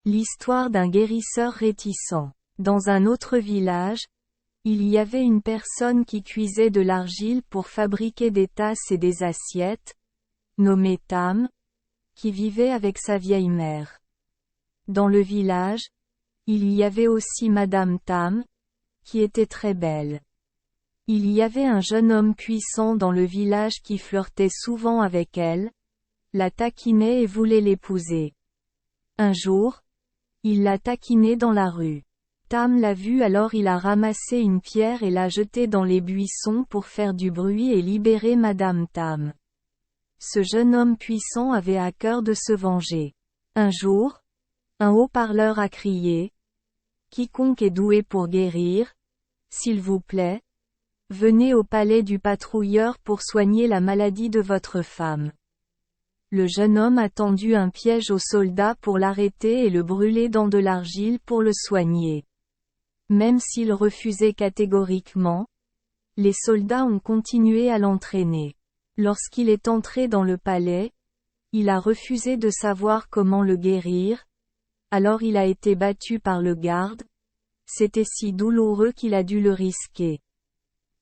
L'histoire d'un guérisseur réticent. Dans un autre village, il y avait une personne qui cuisait de l'argile pour fabriquer des tasses et des assiettes, nommée Tam, qui vivait avec sa vieille mère. Dans le village, il y avait aussi Madame Tam, qui était très belle. Il y avait un jeune homme puissant dans le village qui flirtait souvent avec elle, la taquinait et voulait l'épouser. Un jour, il l'a taquinée dans la rue. Tam l'a vue, alors il a ramassé une pierre et l'a jetée dans les buissons pour faire du bruit et libérer Madame Tam. Ce jeune homme puissant avait à cœur de se venger. Un jour, un haut-parleur a crié « Quiconque est doué pour guérir, s'il vous plaît, venez au palais du patrouilleur pour soigner la maladie de votre femme. » Le jeune homme a tendu un piège au soldat pour l'arrêter et le brûler dans de l'argile pour le soigner. Même s'il refusait catégoriquement, les soldats ont continué à l'entraîner. Lorsqu'il est entré dans le palais, il a refusé de savoir comment le guérir, alors il a été battu par le garde. C'était si douloureux qu'il a dû le risquer.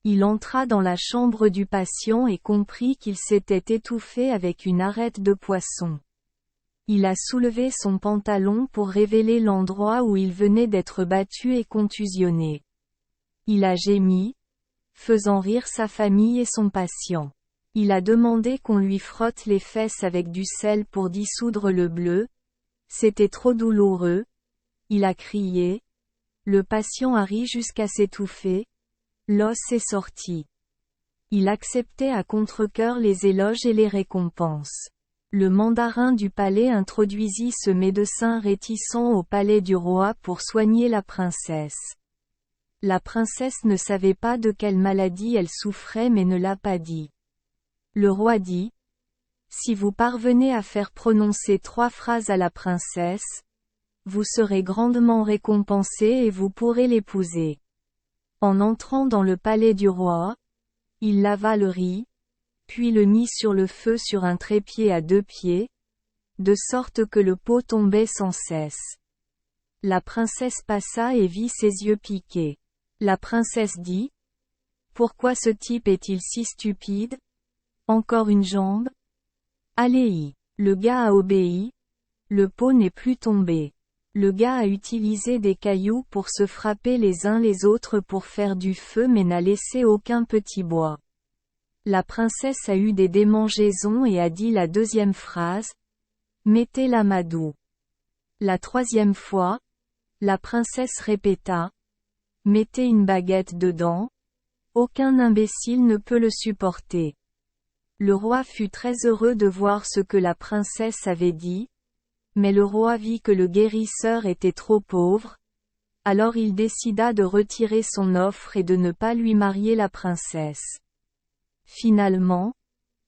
Il entra dans la chambre du patient et comprit qu'il s'était étouffé avec une arête de poisson. Il a soulevé son pantalon pour révéler l'endroit où il venait d'être battu et contusionné. Il a gémi, faisant rire sa famille et son patient. Il a demandé qu'on lui frotte les fesses avec du sel pour dissoudre le bleu. C'était trop douloureux. Il a crié. Le patient a ri jusqu'à s'étouffer. L'os est sorti. Il acceptait à contre-cœur les éloges et les récompenses. Le mandarin du palais introduisit ce médecin réticent au palais du roi pour soigner la princesse. La princesse ne savait pas de quelle maladie elle souffrait mais ne l'a pas dit. Le roi dit « Si vous parvenez à faire prononcer 3 phrases à la princesse, vous serez grandement récompensé et vous pourrez l'épouser. » En entrant dans le palais du roi, il lava le riz, puis le mit sur le feu sur un trépied à 2 pieds, de sorte que le pot tombait sans cesse. La princesse passa et vit ses yeux piqués. La princesse dit « Pourquoi ce type est-il si stupide? Encore une jambe? Allez-y. » Le gars a obéi. Le pot n'est plus tombé. Le gars a utilisé des cailloux pour se frapper les uns les autres pour faire du feu mais n'a laissé aucun petit bois. La princesse a eu des démangeaisons et a dit la 2e phrase « Mettez l'amadou ». La 3e fois, la princesse répéta « Mettez une baguette dedans ». Aucun imbécile ne peut le supporter. Le roi fut très heureux de voir ce que la princesse avait dit. Mais le roi vit que le guérisseur était trop pauvre, alors il décida de retirer son offre et de ne pas lui marier la princesse. Finalement,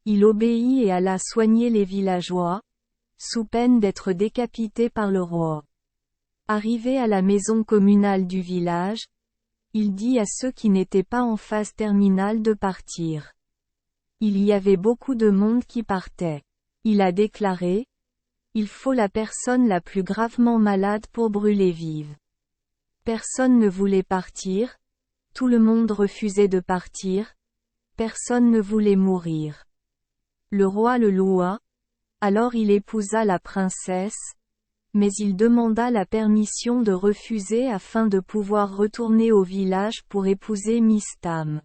il obéit et alla soigner les villageois, sous peine d'être décapité par le roi. Arrivé à la maison communale du village, il dit à ceux qui n'étaient pas en phase terminale de partir. Il y avait beaucoup de monde qui partait. Il a déclaré: il faut la personne la plus gravement malade pour brûler vive. Personne ne voulait partir, tout le monde refusait de partir, personne ne voulait mourir. Le roi le loua, alors il épousa la princesse, mais il demanda la permission de refuser afin de pouvoir retourner au village pour épouser Miss Tam.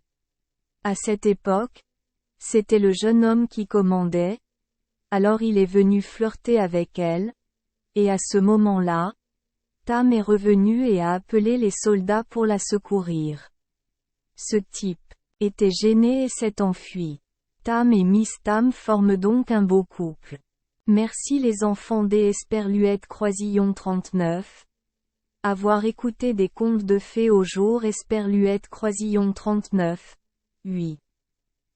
À cette époque, c'était le jeune homme qui commandait. Alors il est venu flirter avec elle, et à ce moment-là, Tam est revenu et a appelé les soldats pour la secourir. Ce type était gêné et s'est enfui. Tam et Miss Tam forment donc un beau couple. Merci les enfants des Esperluette Croisillon 39. Avoir écouté des contes de fées au jour Esperluette Croisillon 39. 8.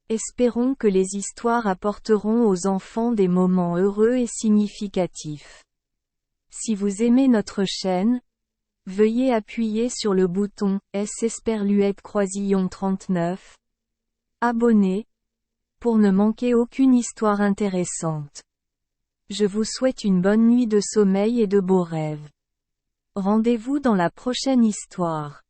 Espérons que les histoires apporteront aux enfants des moments heureux et significatifs. Si vous aimez notre chaîne, veuillez appuyer sur le bouton S Esperluette Croisillon 39. Abonner, pour ne manquer aucune histoire intéressante. Je vous souhaite une bonne nuit de sommeil et de beaux rêves. Rendez-vous dans la prochaine histoire.